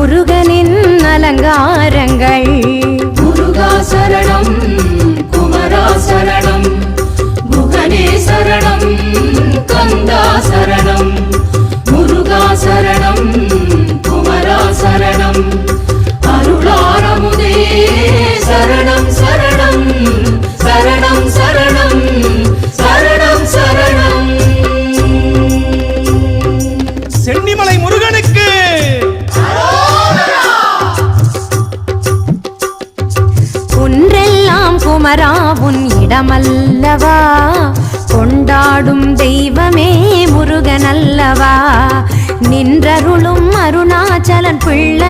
முருகனின் அலங்காரங்கள். முருகா சரணம், குமரா சரணம், குகனே சரணம், கந்தா சரணம். முருகா சரணம், குமரா சரணம், அருளாரமுதே சரணம் சரணம் சரணம் சரணம் சரணம் சரணம். சென்னிமலை முருகனுக்கு குன்றெல்லாம் குமரா உன் இடமல்லவா, கொண்டாடும் தெய்வமே முருகனல்லவா, நின்றருளும் அருணாச்சலன் பிள்ளை.